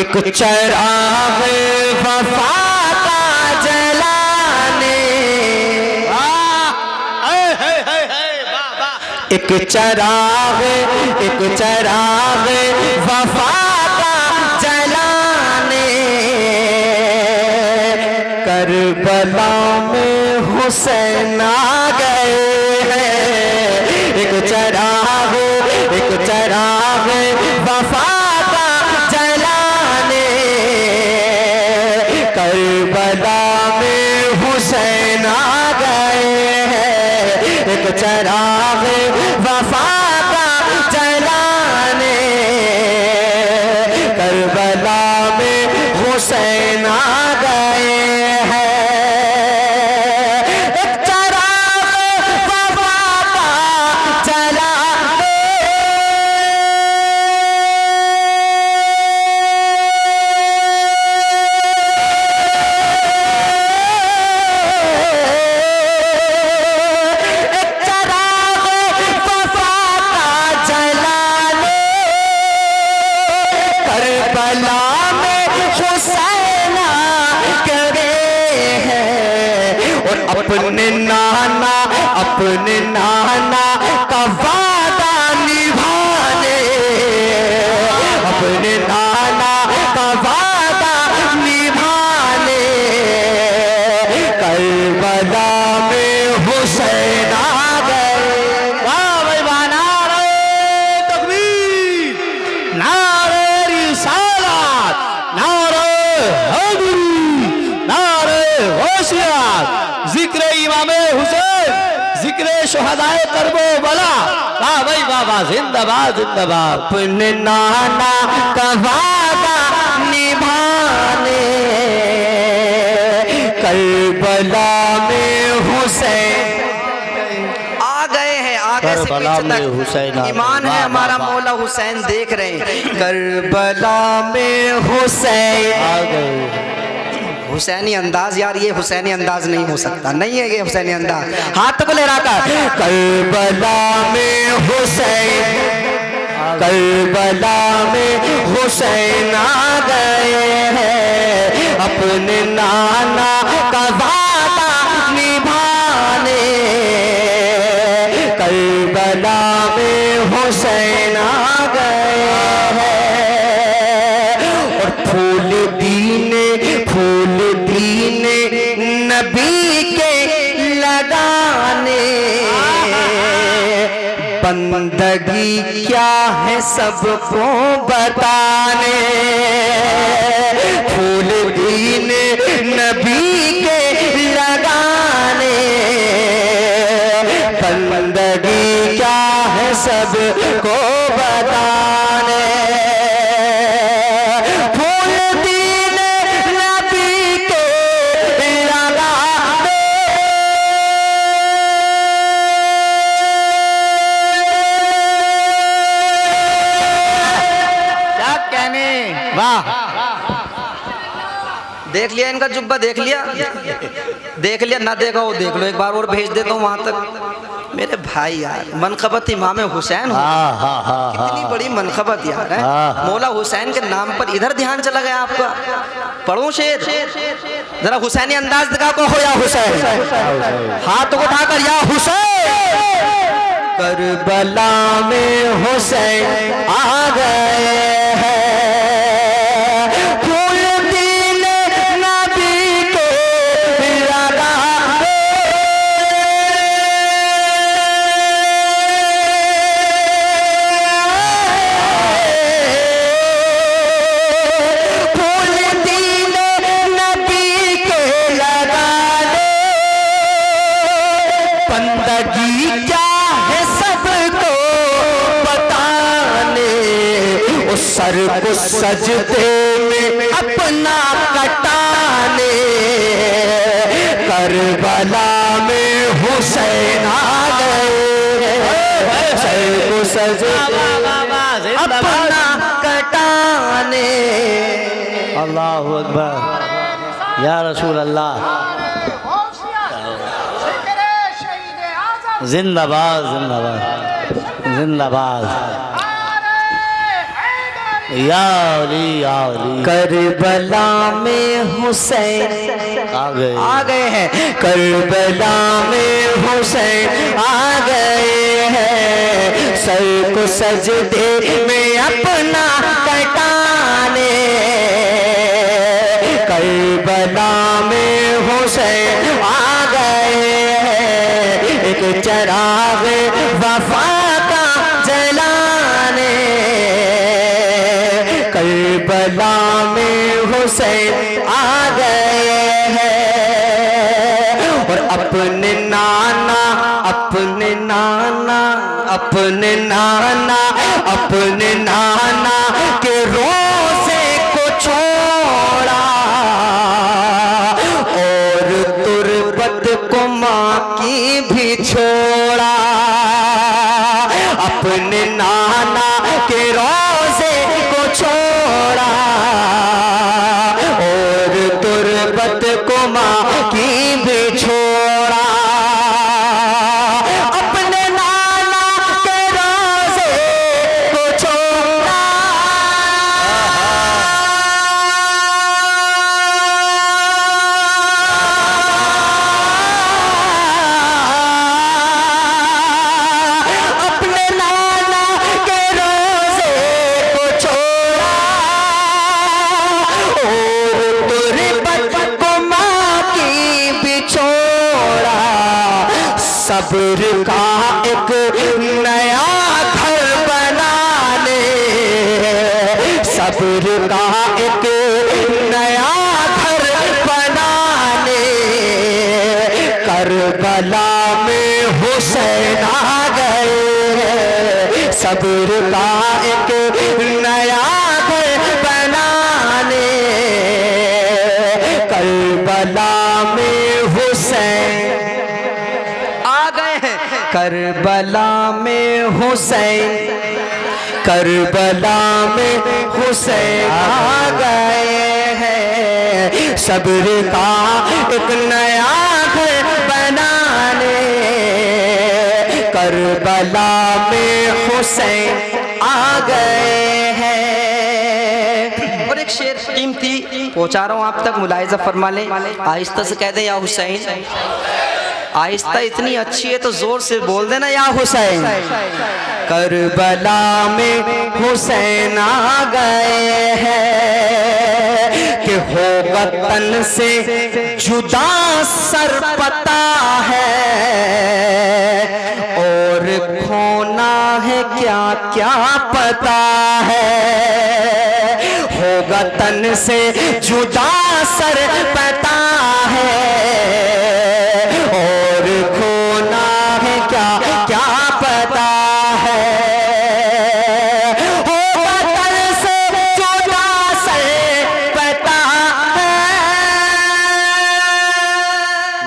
एक चिराग वफा का जलाने, एक चिराग वफा का जलाने, करबला में हुसैन आ गए हैं। एक चिराग वफा का जलाने, करबला में हुसैन आ गए हैं। एक चिराग वफा का जलाने, करबला में हुसैन आ गए हैं। एक चिराग वफा का जलाने, अपने नाना का वादा निभाने, अपने नाना का वादा निभाने, करबला में हुसैन आ गए। वाह भाई वाह, नारे तकबीर, नारे रिसालत, नारे हैदरी, नारे होशियार, जिक्र इमाम हुसैन, जिक्र शुहदाए करबला। वाह भाई वाह वाह, जिंदाबाद जिंदाबाद। अपने नाना का वादा निभाने, करबला में हुसैन आ गए हैं। आगे से पीछे तक ईमान है हमारा, मौला हुसैन देख रहे हैं। करबला में हुसैन आ गए। हुसैनी अंदाज यार, ये हुसैनी अंदाज नहीं हो सकता, नहीं है ये हुसैनी अंदाज। हाथ को लहरा कर, करबला में हुसैन, करबला में हुसैन आ गए हैं। अपने नाना का वादा निभाने, करबला में हुसैन आ गए हैं। और फूल दीने नबी के लगाने, बंदगी क्या है सबको बताने, फूल दीने नबी के लगाने, बंदगी क्या है सबको बताने। देख लिया इनका जुब्बा, देख लिया ना देखा वो देख लो, एक बार और भेज देता हूँ वहां तक। मेरे भाई यार, मनखबत इमाम हुसैन, कितनी बड़ी मनखबत यार है। मौला हुसैन के नाम पर इधर ध्यान चला गया आपका। पढ़ूं शेर जरा, हुसैनी अंदाज दिखा को हो या हुसैन, हाथ को उठाकर या हुसैन। करबला में हुसैन आ गए हैं। सर को सजदे में अपना कटाने, करबला में हुसैन आ गए। सर को सजदे अपना कटाने। अल्लाहु अकबर या रसूल अल्लाह। जिंदाबाद जिंदाबाद जिंदाबाद। या अली या अली। करबला में हुसैन आ गए हैं, करबला में हुसैन आ गए हैं, सर को सजदे में अपना कटाने। करबला में हुसैन आ गए हैं, एक चराग वफा का जलाने। करबला में हुसैन आ गए हैं, और अपने नाना अपने नाना अपने नाना अपने नाना के रोज़े को छोड़ा, और तुरबत को माँ की भी छोड़ा। अपने नाना के रोज़े को छोड़ा, और तुरबत को माँ की भी छोड़ा। अपने नाना के रोज़े को छोड़ा, अपने नाना के रोज़े को छोड़ा, और तुरबत को माँ की भी छोड़ा। सब्र का एक नया घर बनाने, सब्र का एक नया घर बनाने। करबला में हुसैन आ गए, सब्र का एक नया घर बनाने। करबला में हुसैन आ गए हैं, करबला में हुसैन, करबला में हुसैन आ गए हैं, सब्र का एक नया घर बनाने। करबला में हुसैन आ गए हैं। और एक शेर कीमती पहुंचा रहा हूं आप तक, मुलाहिजा फरमा लें। आहिस्ता से कह दें या हुसैन। आहिस्ता इतनी अच्छी है तो जोर से बोल देना या हुसैन। करबला में हुसैन आ गए हैं, कि हो वतन से जुदा सर पता है, और खोना है क्या क्या पता है। हो वतन से जुदा सर पता है, और खोना है क्या क्या पता है। हो वतन से जुदा सर पता है।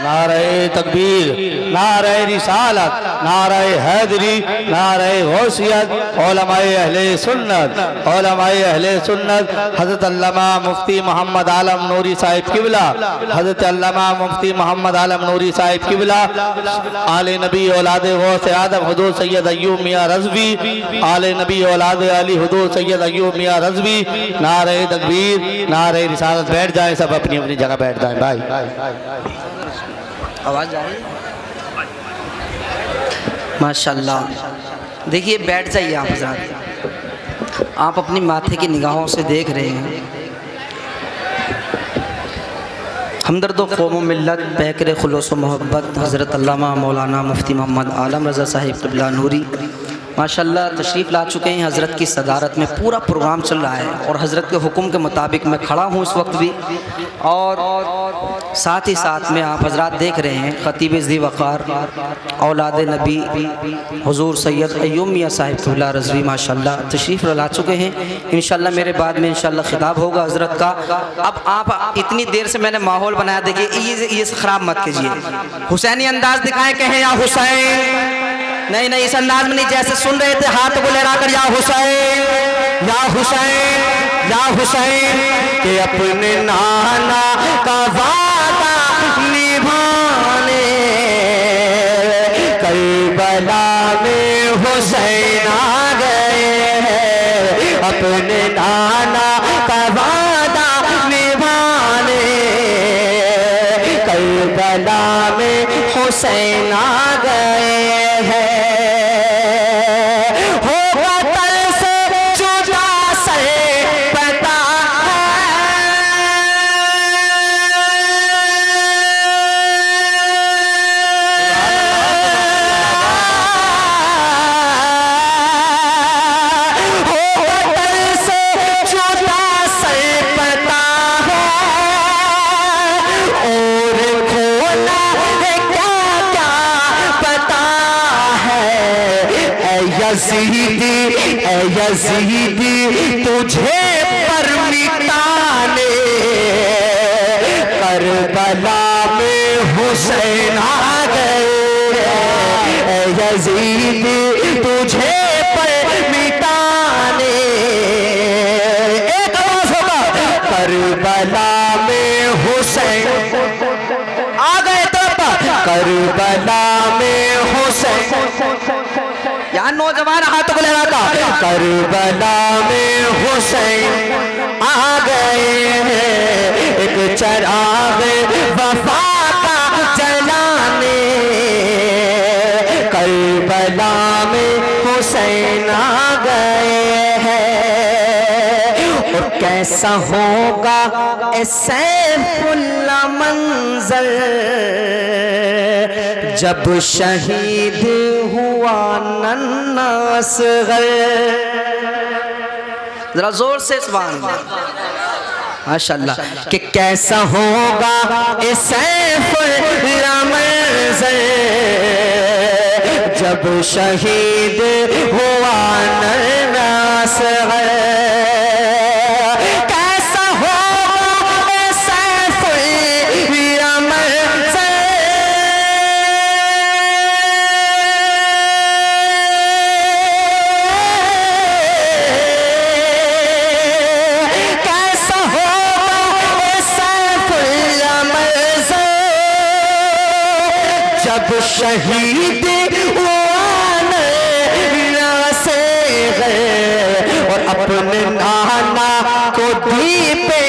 नारे तकबीर, नारे रिसालत, नारे हैदरी, नारे गौसियत। उलमाए अहले सुन्नत, उलमाए अहले सुन्नत हज़रत अल्लामा मुफ्ती मोहम्मद आलम नूरी साहिब किबला, हज़रत अल्लामा मुफ्ती मोहम्मद आलम नूरी साहिब किबला, आले नबी औलाद गौस आदम हुजूर सैयद अय्यूब मियाँ रज़वी, आले नबी औलाद अली हुजूर सैयद अय्यूब मियाँ रज़वी। नारे तकबीर, नारे रिसालत। बैठ जाएं सब, अपनी अपनी जगह बैठ जाएं भाई। आवाज़ आ रही है? माशाल्लाह। देखिए बैठ जाइए आप हज़रात, आप अपनी माथे की निगाहों से देख रहे हैं हमदर्द क़ौम मिल्लत पैकर खुलूस व मोहब्बत हज़रत अल्लामा मौलाना मुफ्ती मोहम्मद आलम रज़ा साहिब क़िबला नूरी माशाल्लाह तशरीफ़ ला चुके हैं। हज़रत की सदारत में पूरा प्रोग्राम चल रहा है, और हज़रत के हुक्म के मुताबिक मैं खड़ा हूँ इस वक्त भी, और साथ ही साथ में आप हज़रात देख रहे हैं ख़तीब ज़ी वक़ार औलाद नबी हुज़ूर सैयद अय्यूब मियाँ साहिब क़िबला रज़वी माशाल्लाह तशरीफ़ ला चुके हैं। इंशाल्लाह मेरे बाद में इंशाल्लाह खिताब होगा हज़रत का। अब आप इतनी देर से मैंने माहौल बनाया, देखिए ये ख़राब मत कीजिए, हुसैनी अंदाज़ दिखाएँ, कहें या हुसैन। नहीं नहीं, इस अंदाज में नहीं, जैसे सुन रहे थे हाथ को लहरा कर या हुसैन या हुसैन या हुसैन, के अपने नाना का वादा निभाने। करबला में हुसैन आ गए हैं, अपने नाना हुसैन आ गए हैं। होगा तल से जुदा सर पता यज़ीदी तुझे पर मिटाने करबला में हुसैन आ गए। यज़ीदी तुझे पर मिटाने, एक आवाज होगा, करबला में हुसैन आ गए। तो करबला में हुसैन, यहाँ नौजवान हाथ को लहराता, करबला में हुसैन आ गए हैं। एक चिराग वफा का जलाने करबला में हुसैन आ गए हैं। और कैसा होगा ए सैफुल्लाह मंजर जब शहीद हुआ नन्हा असगर। जरा जोर से सुभान माशाअल्लाह। कि कैसा होगा ए सैफुल्लाह मंजर जब शहीद हुआ नन्हा असगर। शहीद से गए और अपने नाना को दीपे,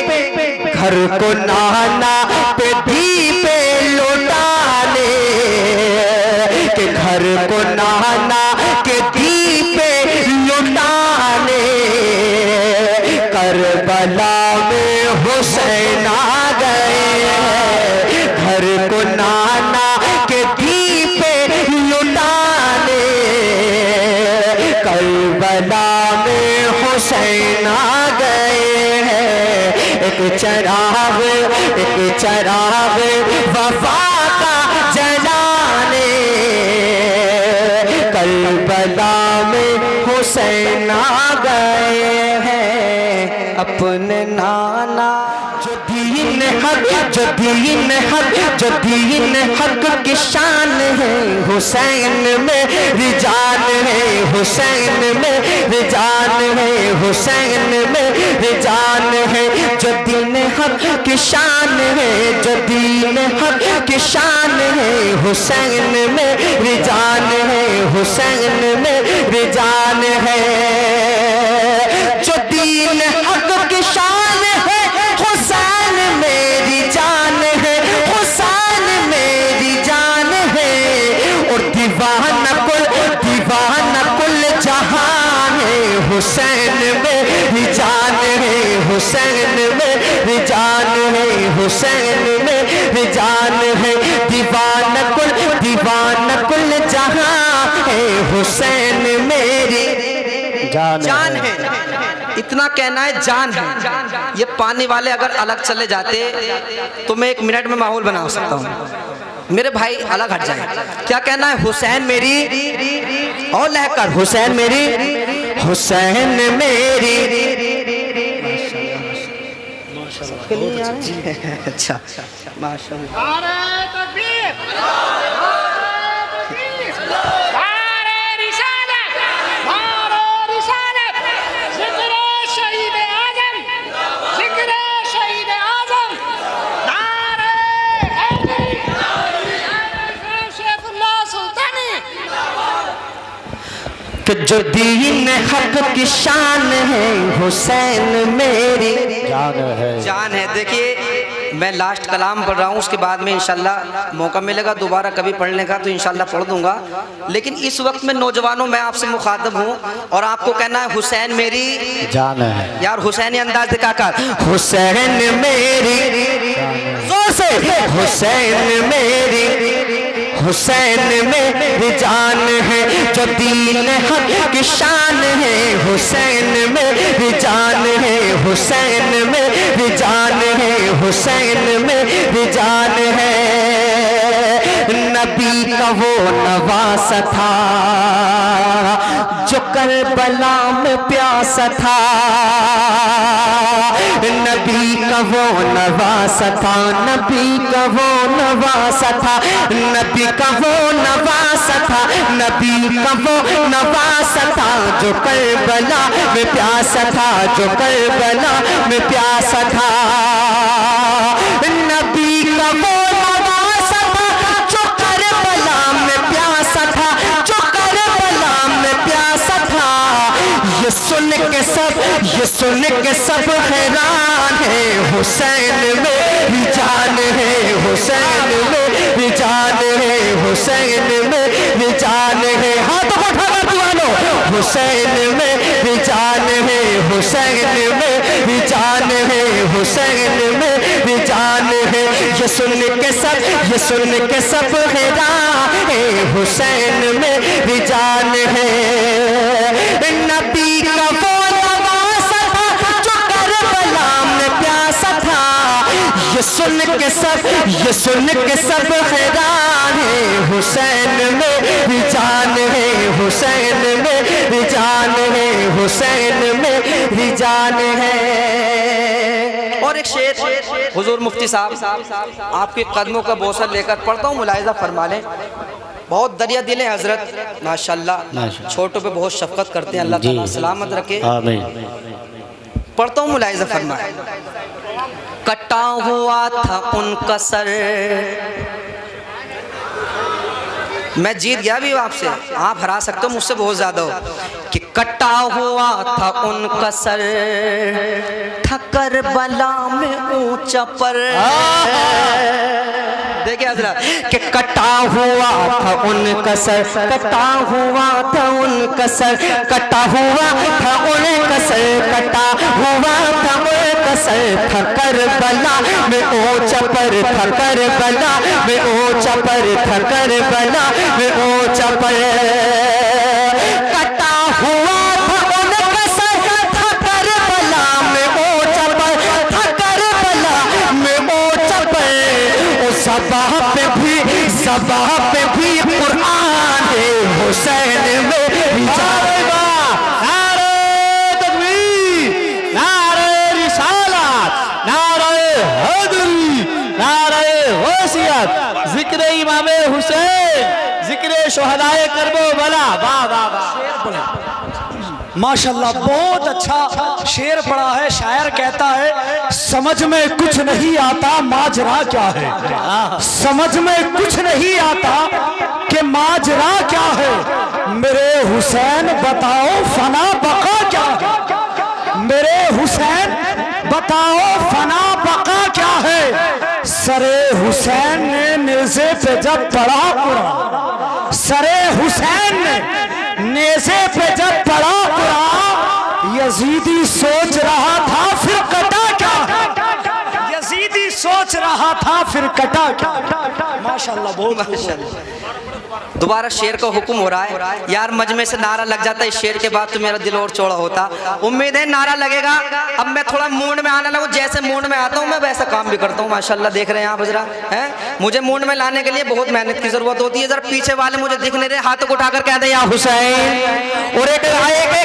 घर को नाना पे दीपे लौटाने के घर को नाना के दीपे लौटाने करबला में हुसैन आ गए। घर को नाना करबला में हुसैन आ गए हैं। एक चिराग वफा का जलाने करबला में हुसैन आ गए हैं। अपने नाना जो दीन हक की शान है, हुसैन में रिजान है, हुसैन में रिजान है, हुसैन में रिजान है। जो दीन हक की शान है, जो दीन हक की शान है, हुसैन में रिजान है, हुसैन में रिजान है। जो दीन हक की शान है, हुसैन मेरी जान है, हुसैन मेरी जान है। और दीवाना कुल जहान है, हुसैन मेरी जान है, हुसैन मेरी जान है, हुसैन मेरी जान है। दीवाना कुल जहान है, हुसैन मेरी जान है। इतना कहना है जान है। ये पानी वाले अगर अलग चले जाते तो मैं 1 मिनट में माहौल बना सकता हूँ। मेरे भाई अलग हट जाए। क्या कहना है? हुसैन मेरी, और लहकर हुसैन मेरी, हुसैन मेरी। अच्छा माशाअल्लाह। कि जो दीन हक की शान है, हुसैन मेरी जान है। देखिए मैं लास्ट कलाम पढ़ रहा हूँ, उसके बाद में इंशाल्लाह मौका मिलेगा दोबारा कभी पढ़ने का तो इंशाल्लाह पढ़ दूंगा। लेकिन इस वक्त में नौजवानों मैं आपसे मुखातब हूँ और आपको कहना है हुसैन मेरी जान है। यार हुसैनी अंदाज दिखा कर, हुसैन मेरी जोर से, हुसैन मेरी, हुसैन मेरी जान है जो दीन हक की शान है, हुसैन मेरी जान है, हुसैन मेरी जान है, हुसैन मेरी जान है। नबी का वो नवासा था जो करबला में प्यासा था, नबी का वो नवासा था, नबी का वो नवासा था, नबी का वो नवासा था, नबी का वो नवासा था जो करबला में प्यासा था, जो करबला में प्यासा था। नबी का वो नवासा था जो करबला में प्यासा था, जो करबला में प्यासा था। ये सुन के सब हैरान है, हुसैन मेरी जान है, हुसैन मेरी जान है, हुसैन मेरी जान है। हाथ उठाना दीवानो, हुसैन मेरी जान है, हुसैन मेरी जान है, हुसैन मेरी जान है। ये सुन के सब हैरान है, हुसैन मेरी जान है। नबी का वो नवासा था जो करबला में प्यासा था, ये सुन के सब हैरान है, हुसैन मेरी जान है, हुसैन मेरी जान है, हुसैन मेरी जान है। और एक शेर हुजूर मुफ्ती साहब आपके कदमों का बोसा लेकर पढ़ता हूँ, मुलाहिजा फरमा लें। बहुत दरिया दिल है हजरत माशाल्लाह, छोटों पे बहुत शफकत करते हैं, अल्लाह ताला सलामत रखे, आमीन। पढ़ता हूँ, मुलाहिजा फरमा। कटा हुआ था उनका सर, मैं जीत गया भी आपसे, आप हरा सकते हो मुझसे बहुत ज्यादा हो, कि कटा हुआ था उनका सर ठकर बला में ऊंचा पर। देखिए हजरत कि कटा हुआ था उनका सर, कटा हुआ था उनका सर, कटा हुआ था उनका सर, कटा हुआ था उनका सर, ठकर बला में ऊंचा पर, ठकर बला में ऊंचा पर, ठकर बला में ऊंचा पर। कटा हुआ था उनका सर ठकर बला में ऊंचा पर, ठकर बला में ऊंचा पर। उस सबाह पे भी कुरान है, हुसैन मेरी जान। नारे तकबीर, नारे रिसालत, नारे हैदरी, नारे गौसियत, जिक्र इमाम हुसैन, जिक्र शुहदाए करबो बला। वाह वाह वाह, माशाल्लाह, बहुत अच्छा शेर पढ़ा है। शायर कहता है समझ में कुछ नहीं आता माजरा क्या है, समझ में कुछ नहीं आता कि माजरा क्या है, मेरे हुसैन बताओ फना बका क्या है, मेरे हुसैन बताओ फना बका क्या है। सरे हुसैन ने नेज़े पे जब पढ़ा कुरान, सरे हुसैन ने नेज़े पे जब पढ़ा कुरान, यजीदी सोच रहा था फिर कटा क्या, यजीदी सोच रहा था फिर कटा क्या। माशाल्लाह, बहुत माशाल्लाह। दोबारा शेर का हुक्म हो रहा है यार, मजमे से नारा लग जाता है इस शेर के बाद तो मेरा दिल और चौड़ा होता। उम्मीद है नारा लगेगा। अब मैं थोड़ा मूड में आने लगूं, जैसे मूड में आता हूं मैं वैसा काम भी करता हूं। माशाल्लाह देख रहे हैं आप हजरा हैं, मुझे मूड में लाने के लिए बहुत मेहनत की जरूरत होती है। जरा पीछे वाले मुझे दिख नहीं रहे, हाथों को उठाकर कह दे या हुसैन, और एक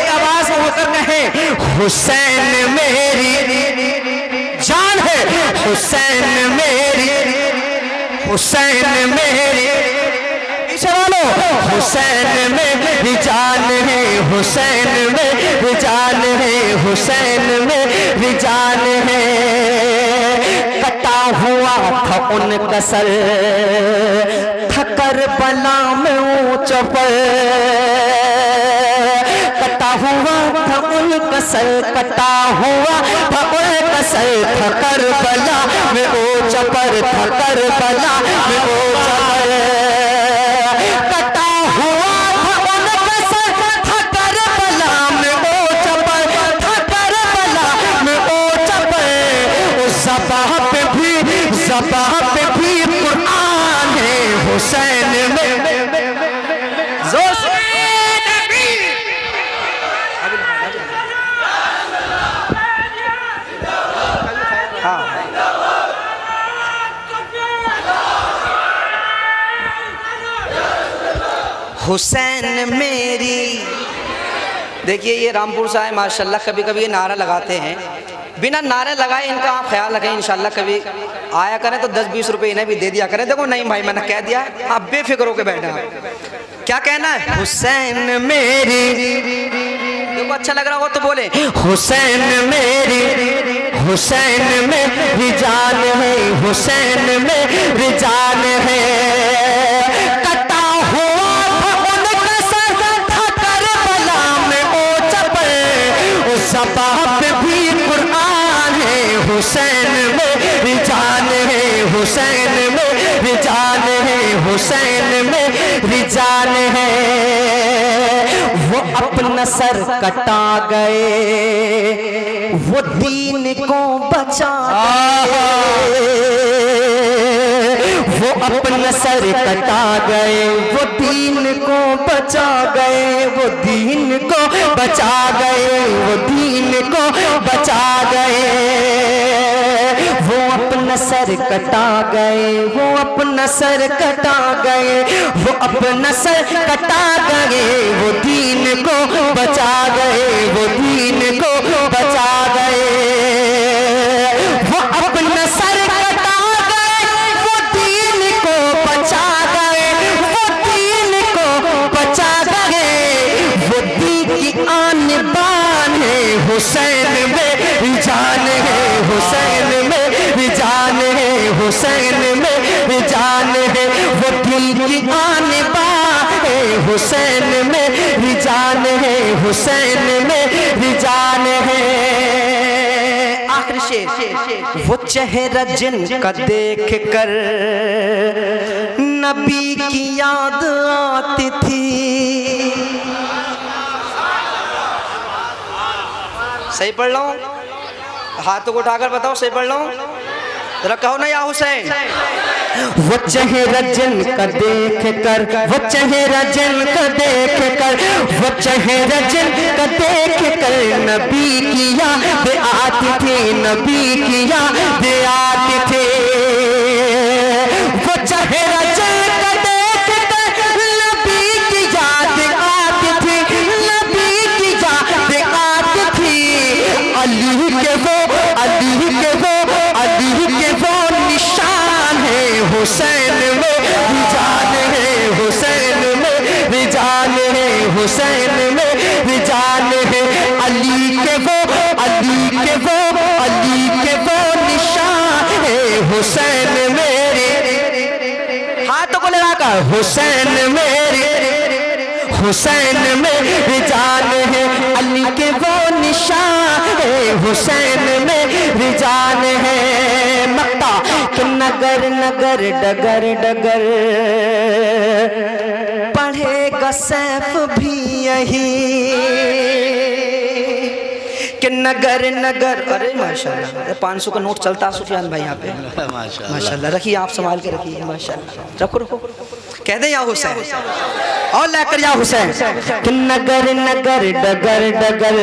आवाज होकर कहे हुसैन मेरी जान है, हुसैन मेरी, हुसैन मेरी, चलो हुसैन मेरी जान है, हुसैन मेरी जान है, हुसैन मेरी जान है। कटा हुआ था उनका सर ठकर बला में ऊंचा पर, कटा हुआ था उनका सर, कटा हुआ था उनका सर ठकर बला में ऊंचा चपर था करबला में वो चपर, कटा हुआ था उनका सर था करबला में वो चपर, था करबला में वो चपर। उस ज़बाह पे भी कुरान है हुसैन में। जोर से हुसैन मेरी। देखिए ये रामपुर से आए माशाल्लाह, कभी कभी ये नारा लगाते हैं, बिना नारे लगाए इनका आप ख्याल रखें। इंशाल्लाह कभी आया करें तो 10-20 रुपए इन्हें भी दे दिया करें। देखो नहीं भाई मैंने कह दिया, आप बेफिक्र होकर बैठे। क्या कहना है? हुसैन मेरी। देखो अच्छा लग रहा हो तो बोले हुसैन मेरी, हुसैन में रिजान है, हुसैन में रिजान है। कटा हुआ था उनका सर था करबला में ओ चपर, उस ज़बाह पे भी कुरान है हुसैन में रिजान है, हुसैन में रिजान है, हुसैन में रिजान है। वो अपना सर कटा गए, वो दीन को बचा गए, वो अपना सर कटा गए, वो दीन को बचा गए, वो दीन को बचा गए, वो दीन को बचा गए। वो अपना सर कटा गए, वो अपना सर कटा गए, वो अपना सर कटा गए, वो दीन को बचा गए, वो दीन को बचा गए। वो अपना सर कटा गए, वो दीन को बचा गए, वो दीन को बचा गए। वो दीन की आन बान है हुसैन में जान है, हुसैन में जान है, हुसैन में जान है। वो दीन की आन बान है हुसैन में जान है, हुसैन में जान है। आखिरी शेर। वो चेहरा जिनका देख कर नबी की याद आती थी। सही पढ़ लो, हाथों को उठाकर बताओ सही पढ़ लो जरा, कहो ना या हुसैन। वो चेहरा जिनका देख कर, वो चेहरा जिनका देख कर, वो चेहरा जिनका देख कर नबी की याद आती थी, नबी की याद आती थी। वो चेहरा जिनका देख कर नबी की याद आती थी, नबी की याद आती थी। अली के वो, अली के वो, अली के वो निशान है हुसैन में जान है, हुसैन में जान है, हुसैन में जान है। अली के वो, अली के वो, अली के वो निशान है हुसैन मेरे। हाथों को लगाकर हुसैन मेरे, हुसैन में जान है। अली के वो निशान है हुसैन में जान है। मक्ता कि नगर नगर डगर डगर पढ़ेगा सैफ भी यही, कि नगर नगर। अरे माशाल्लाह 500 का नोट चलता है सुफियान भाई यहाँ पे माशाल्लाह। रखिए आप संभाल के रखिए माशाल्लाह, रखो रखो। कह दे या हुसैन और लेकर या हुसैन। कि नगर नगर डगर डगर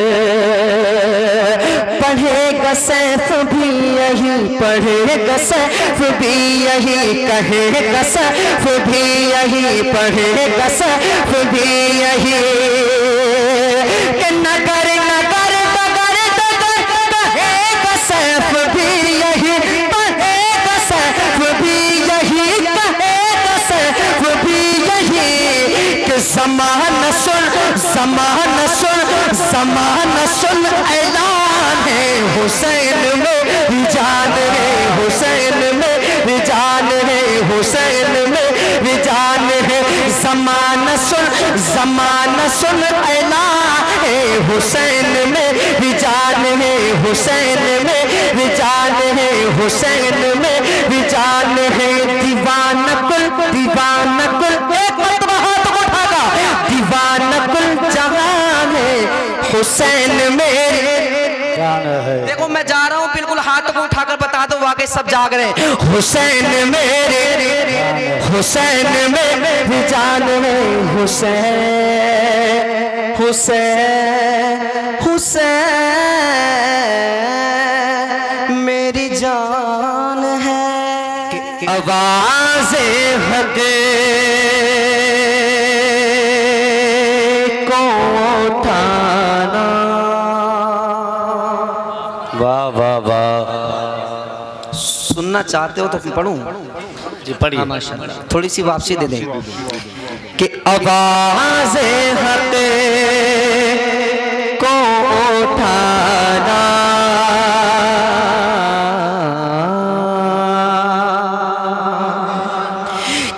पढ़ेगा सैफ भी यही, पढ़ेगा सैफ भी यही, कहेगा सैफ भी यही, पढ़ेगा सैफ भी यही। कि नगर नगर डगर डगर कहेगा सैफ भी यही, पढ़ेगा सैफ भी यही, कहेगा सैफ भी यही। कि ज़माना सुन, ज़माना सुन, ज़माना सुन ऐलान है हुसैन में जान है, हुसैन में जान है, हुसैन में जान है। ज़माना सुन, ज़माना सुन ऐलान है हुसैन में जान है, हुसैन में जान है, हुसैन में भी जान है दीवाना कुल एक मरतबा हाथ उठागा दीवाना कुल जहान है हुसैन मेरे जान है। देखो मैं जा रहा हूँ बिल्कुल हाथ को उठाकर बता दो वाकई सब जाग रहे हैं हुसैन मेरे भी जान है हुसैन मेरी जान है आवाज़े हक़ को उठाना। वाह वाह वाह। सुनना चाहते हो तो पढ़ूं जी पढ़िए। माशाअल्लाह थोड़ी सी वापसी दे दें कि आवाज़े हक़ को उठाना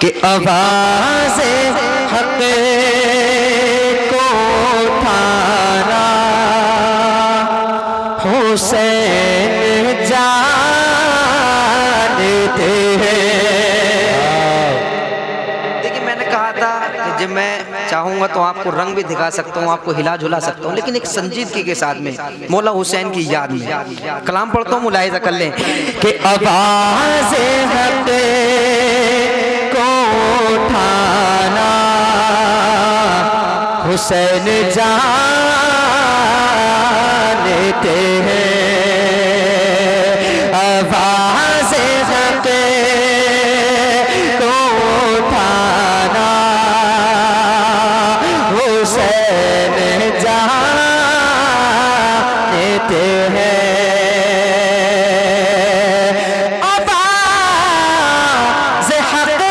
कि आवाज़े हक़ को उठाना हुसैन जानते हैं। देखिए मैंने कहा था कि जब मैं चाहूँगा तो आपको रंग भी दिखा सकता हूँ, आपको हिला झुला सकता हूँ, लेकिन एक संजीदगी के साथ में मौला हुसैन की याद में कलाम पढ़ता हूँ, मुलाहिज़ा कर लें कि आवाज़े हक़ को उठाना हुसैन जानते हैं। आवाज़े हक़ को उठाना हुसैन जानते हैं। आवाज़े हक़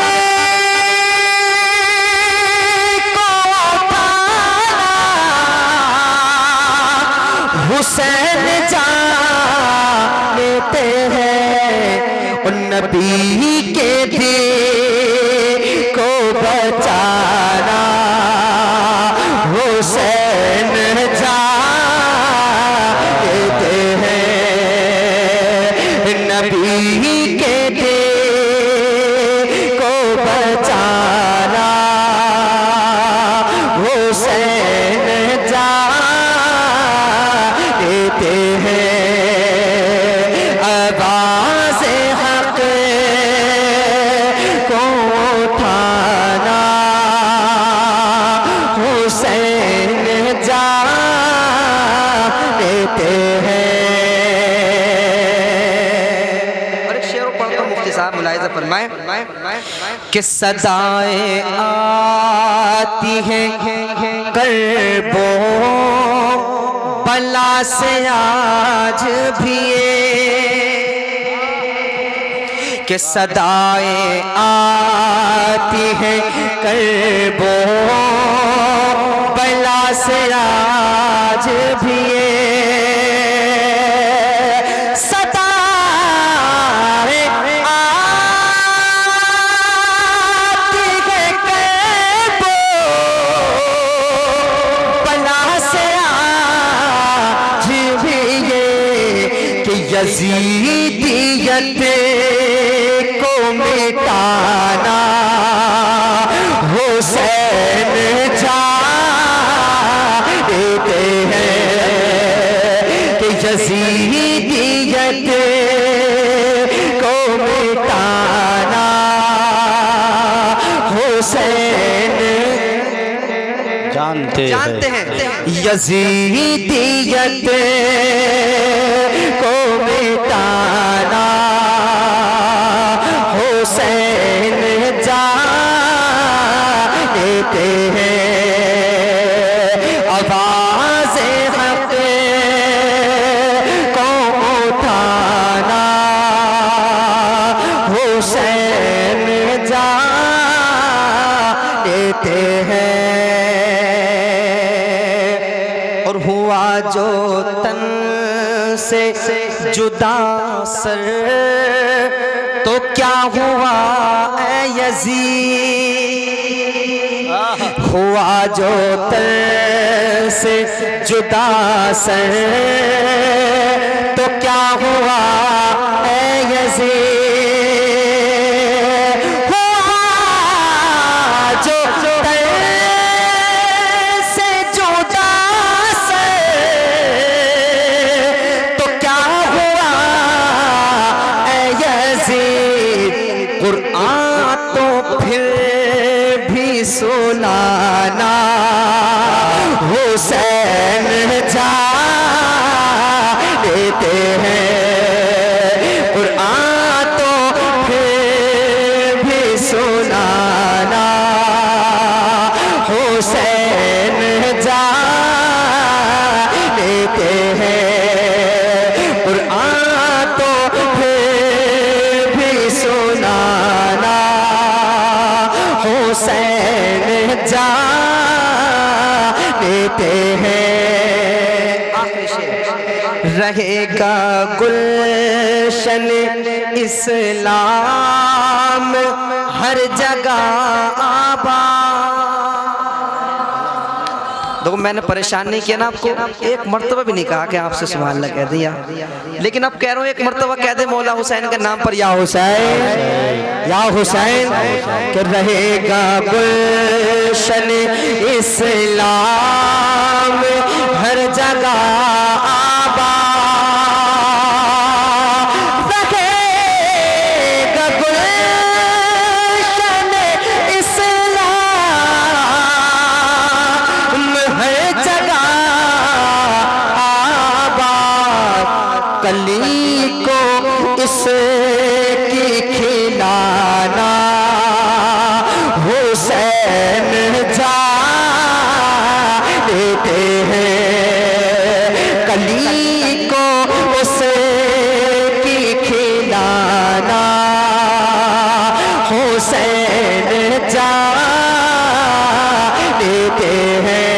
को उठाना हुसैन जानते हैं। उन नबी के दिल को बचाना हुसैन जानते हैं। नबी के दिल को बचाना हुसैन जानते हैं। आवाज़े हक़ को उठाना हुसैन जानते हैं। और एक शेर पढ़ता हूँ मुफ्ती साहब मुलाहिज़ा फरमाएं कि सदाएं आती हैं करबो बला से आज भी ये कि सदाएं आती हैं करबो बला से आज भी ये सदाएं आती हैं करबो बला से आज भी ये कि यजीदियत को मिटाना हुसैन जानते हैं। कि यजीदियत को मिटाना हुसैन जानते हैं। यजीदियत को मिटाना हुसैन जानते हैं। आवाज़े हक़ को उठाना हुसैन जानते हैं। और हुआ जो तन से जुदा सर तो क्या हुआ ऐ यज़ीद। हुआ जो तन से जुदा सर तो क्या हुआ ऐ यज़ीद। अजीज कुरान तो फिर भी सुनाना, हुसैन जा देते हैं कुरान तो फिर भी सुनाना, हुसैन जा देते हैं कुरान तो फिर भी सुनाना, हुसैन जा देते हैं। रहेगा गुलशन इस्लाम हर जगह आबाद। देखो मैंने परेशान नहीं किया ना आपको, एक मर्तबा भी नहीं कहा कि आपसे सुभान अल्लाह कह दिया, लेकिन अब कह रहा हूँ एक मर्तबा कह दे मौला हुसैन के नाम पर, या हुसैन या हुसैन, कि रहेगा गुलशन इस्लाम हर जगह आबाद, रहेगा गुलशन इस्लाम हर जगह आबाद, कली को इसकी खिलाना, हुसैन जा देते हैं कली को उसकी खिलाना, हुसैन जा देते हैं।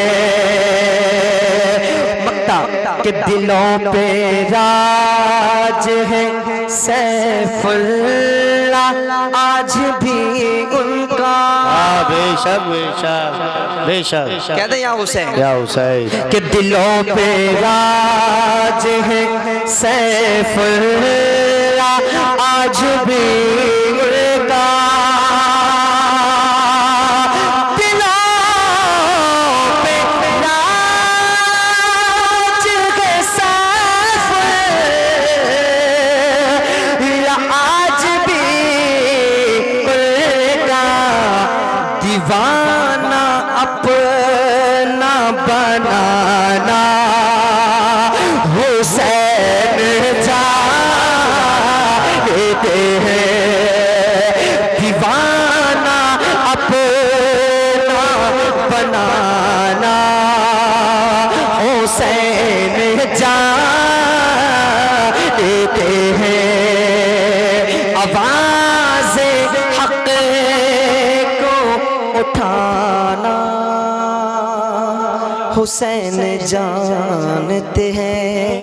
मक्ता के दिलों पे राज है सैफुल्लाह आज भी उनका, बेशक बेशक बेशक कहते हैं या हुसैन, या हुसैन, कि दिलों पे राज है सैफुल्लाह आज भी उनका, दिलों पे राज है सैफुल्लाह आज भी उनका, दीवाना अपना बनाना, हुसैन जा देते हैं दीवाना अपना बनाना, हुसैन जा देते हैं। आवाज़ हक़ को उठाना हुसैन जानते हैं।